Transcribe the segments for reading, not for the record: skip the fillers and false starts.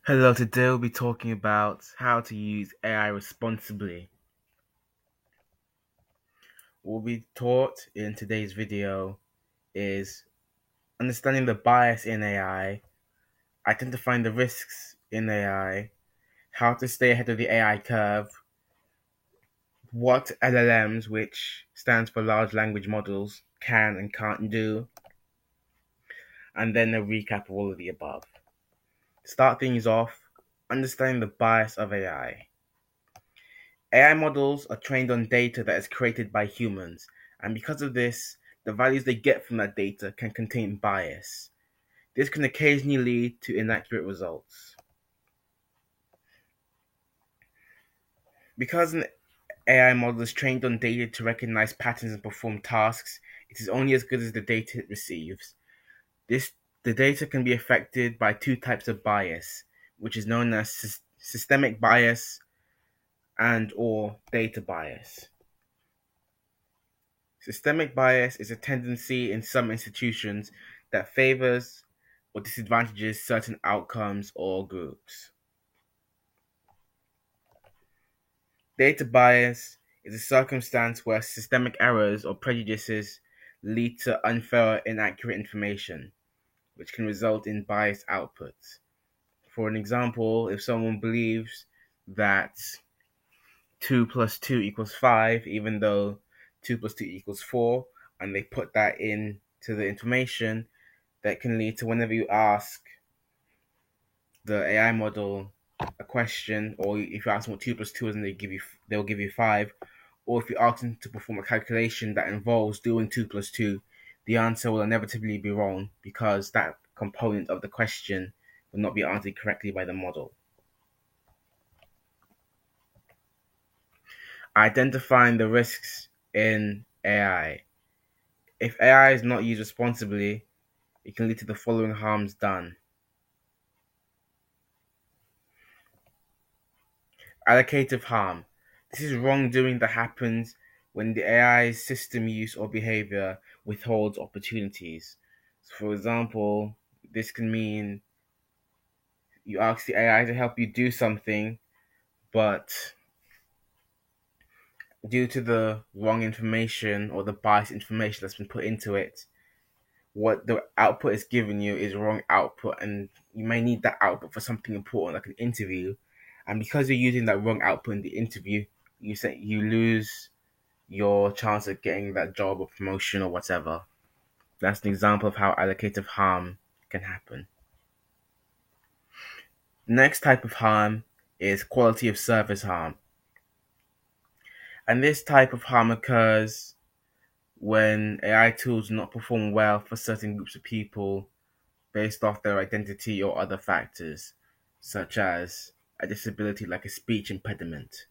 Hello, today we'll be talking about how to use AI responsibly. What will be taught in today's video is understanding the bias in AI, identifying the risks in AI, how to stay ahead of the AI curve, what LLMs, which stands for large language models, can and can't do, and then a recap of all of the above. To start things off, understanding the bias of AI. AI models are trained on data that is created by humans, and because of this, the values they get from that data can contain bias. This can occasionally lead to inaccurate results. Because an AI model is trained on data to recognize patterns and perform tasks, it is only as good as the data it receives. The data can be affected by two types of bias, which is known as systemic bias and or data bias. Systemic bias is a tendency in some institutions that favors or disadvantages certain outcomes or groups. Data bias is a circumstance where systemic errors or prejudices lead to unfair or inaccurate information, which can result in biased outputs. For an example, if someone believes that 2 plus 2 equals 5, even though 2 plus 2 equals 4, and they put that into the information, that can lead to whenever you ask the AI model a question, or if you ask them what 2 plus 2 is, and they'll give you 5, or if you ask them to perform a calculation that involves doing 2 plus 2, the answer will inevitably be wrong because that component of the question will not be answered correctly by the model. Identifying the risks in AI. If AI is not used responsibly, it can lead to the following harms done. Allocative harm. This is wrongdoing that happens when the AI's system use or behavior withholds opportunities. So for example, this can mean you ask the AI to help you do something, but due to the wrong information or the biased information that's been put into it, what the output is giving you is wrong output, and you may need that output for something important like an interview. And because you're using that wrong output in the interview, you lose your chance of getting that job or promotion or whatever. That's an example of how allocative harm can happen. Next type of harm is quality of service harm. And this type of harm occurs when AI tools do not perform well for certain groups of people based off their identity or other factors, such as a disability like a speech impediment.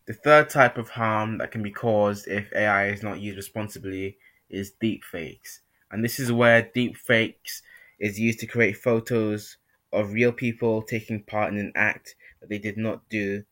The third type of harm that can be caused if AI is not used responsibly is deepfakes. And this is where deepfakes is used to create photos of real people taking part in an act that they did not do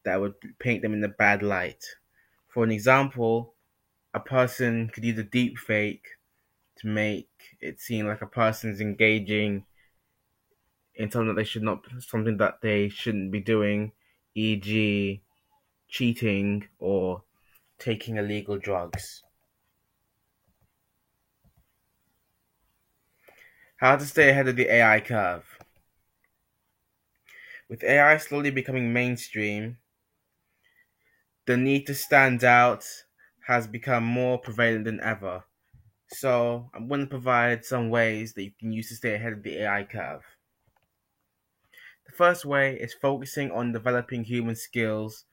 that would paint them in a bad light. For an example, a person could use a deepfake to make it seem like a person is engaging in something that they shouldn't be doing, e.g., cheating or taking illegal drugs. How to stay ahead of the AI curve. With AI slowly becoming mainstream, the need to stand out has become more prevalent than ever. So, I'm going to provide some ways that you can use to stay ahead of the AI curve. The first way is focusing on developing human skills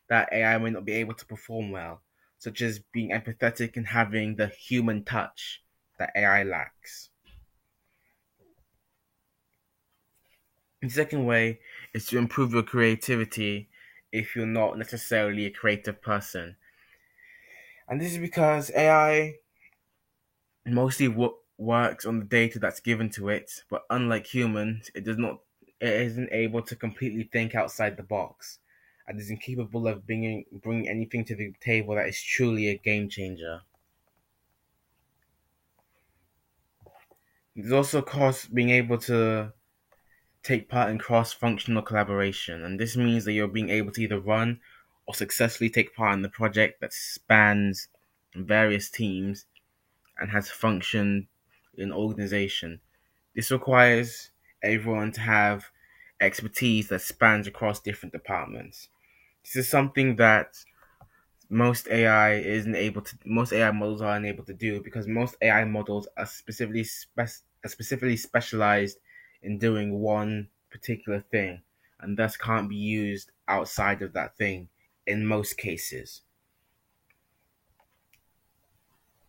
that AI may not be able to perform well, such as being empathetic and having the human touch that AI lacks. The second way is to improve your creativity if you're not necessarily a creative person. And this is because AI mostly works on the data that's given to it, but unlike humans, it isn't able to completely think outside the box and is incapable of bringing anything to the table that is truly a game changer. There's also cost being able to take part in cross-functional collaboration, and this means that you're being able to either run or successfully take part in the project that spans various teams and has functioned in organization. This requires everyone to have expertise that spans across different departments. This is something that most AI models are unable to do because most AI models are specifically specialized in doing one particular thing and thus can't be used outside of that thing in most cases.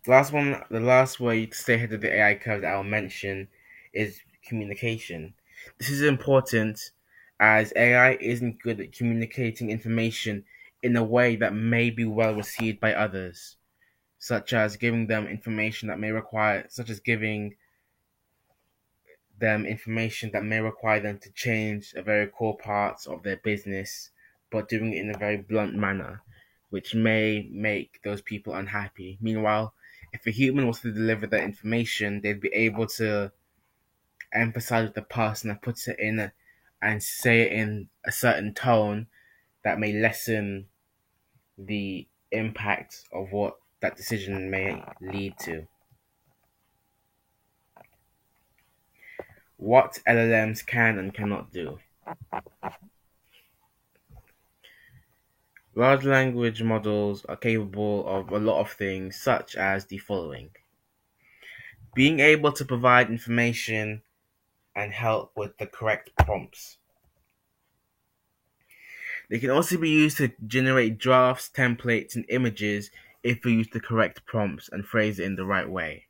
The last way to stay ahead of the AI curve that I'll mention is communication. This is important as AI isn't good at communicating information in a way that may be well received by others, such as giving them information that may require, such as giving them information that may require them to change a very core parts of their business, but doing it in a very blunt manner, which may make those people unhappy. Meanwhile, if a human was to deliver that information, they'd be able to emphasize with the person and put it in and say it in a certain tone that may lessen the impact of what that decision may lead to. What LLMs can and cannot do. Large language models are capable of a lot of things, such as the following: being able to provide information and help with the correct prompts. They can also be used to generate drafts, templates, and images if we use the correct prompts and phrase it in the right way.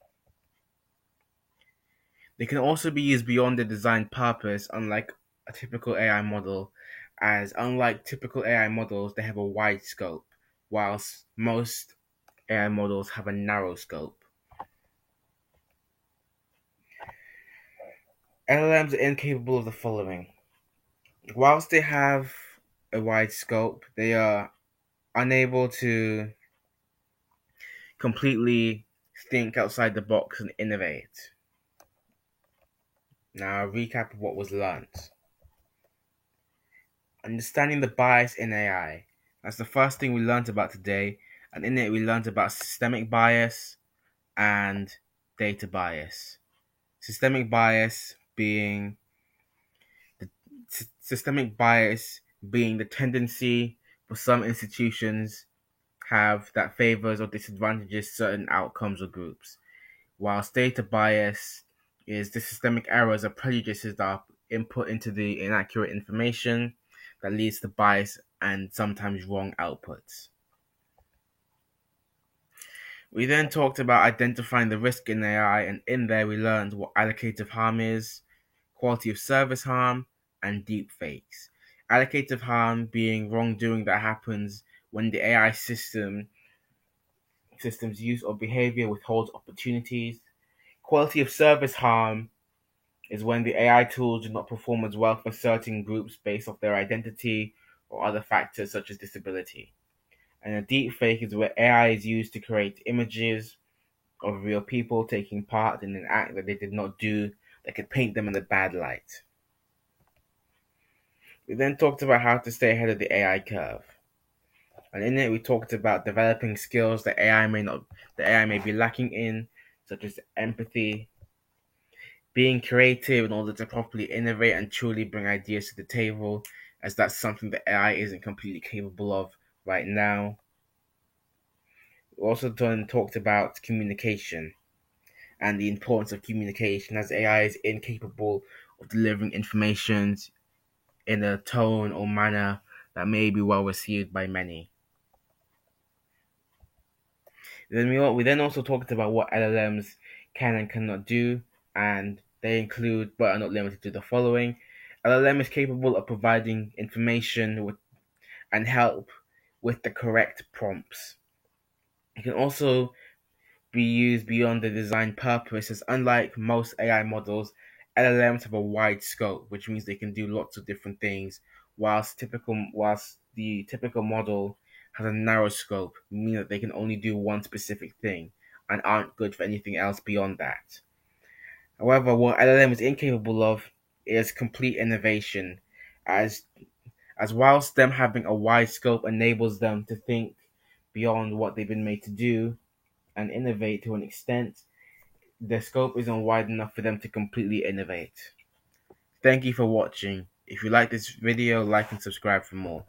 They can also be used beyond their designed purpose, unlike a typical AI model, as unlike typical AI models, they have a wide scope, whilst most AI models have a narrow scope. LLMs are incapable of the following. Whilst they have a wide scope, they are unable to completely think outside the box and innovate. Now, a recap of what was learnt. Understanding the bias in AI. That's the first thing we learnt about today, and in it we learnt about systemic bias and data bias. Systemic bias being systemic bias being the tendency for some institutions have that favors or disadvantages certain outcomes or groups, whilst data bias is the systemic errors or prejudices that are input into the inaccurate information that leads to bias and sometimes wrong outputs. We then talked about identifying the risk in AI, and in there we learned what allocative harm is, quality of service harm, and deep fakes. Allocative harm being wrongdoing that happens when the AI system's use or behavior withholds opportunities. Quality of service harm is when the AI tools do not perform as well for certain groups based off their identity or other factors such as disability. And a deep fake is where AI is used to create images of real people taking part in an act that they did not do that could paint them in a bad light. We then talked about how to stay ahead of the AI curve. And in it we talked about developing skills that AI may be lacking in, such as empathy, being creative in order to properly innovate and truly bring ideas to the table, as that's something that AI isn't completely capable of right now. We also then talked about communication and the importance of communication, as AI is incapable of delivering information in a tone or manner that may be well received by many. We then also talked about what LLMs can and cannot do, and they include but are not limited to the following. LLM is capable of providing information and help with the correct prompts. It can also be used beyond the design purpose, as unlike most AI models, LLMs have a wide scope, which means they can do lots of different things, whilst the typical model has a narrow scope, meaning that they can only do one specific thing and aren't good for anything else beyond that. However, what LLM is incapable of is complete innovation, as whilst them having a wide scope enables them to think beyond what they've been made to do and innovate to an extent, their scope isn't wide enough for them to completely innovate. Thank you for watching. If you like this video, like and subscribe for more.